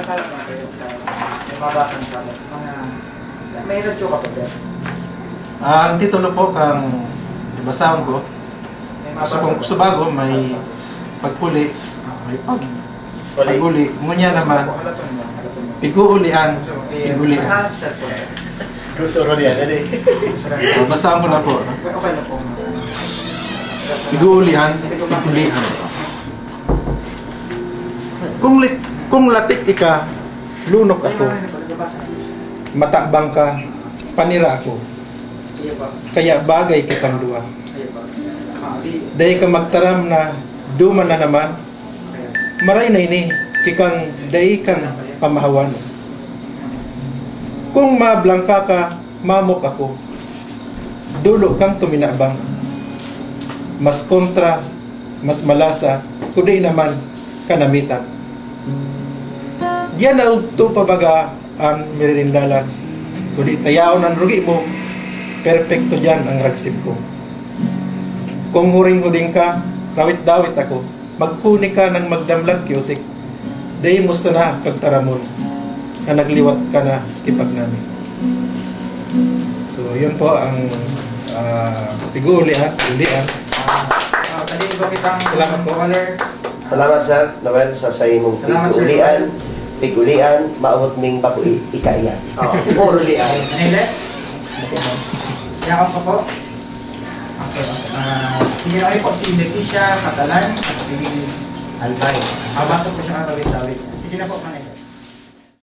salat na kayo. May mabasang salat. May radyo ka pa, sir? Ang titulo po kang ibasahan ko. Kung gusto bago, may pagpuli, may pag-uli. Ngunya naman, piguulian, pigulian. Gusto rin yan, ano Basahan ko na po. Okay na po. Piguulian, pigulian. Kung latik ika, lunok ako. Matabang ka, panira ako. Kaya bagay kitang duwa. Dahil ka magtaram na duman na naman, maray na ini, kikang dahi kang pamahawan. Kung mablangka ka, mamok ako. Dulo kang tuminabang. Mas kontra, mas malasa, kundi naman kanamitan. Diyan na ito pabaga ang meririndalan. Kundi tayaon ang rugi mo, perfecto dyan ang ragsip ko. Kung huring-huding ka, rawit-dawit ako, magpuni ka ng magdamlag kyotik. Day mo na pagtaramon, na nagliwat ka na kipag namin. So, yun po ang piguulian, ulian. Salamat po. Salamat, Sir Noel, sa imong piguulian. Pigulian, maabot ning bako ikaiyan. Puro lian. Yakap ko po. Okay. Sinilaki po si Leticia Catalan at si Albay. Mabasa po siya katawid-tawid. Sige na po, Manay.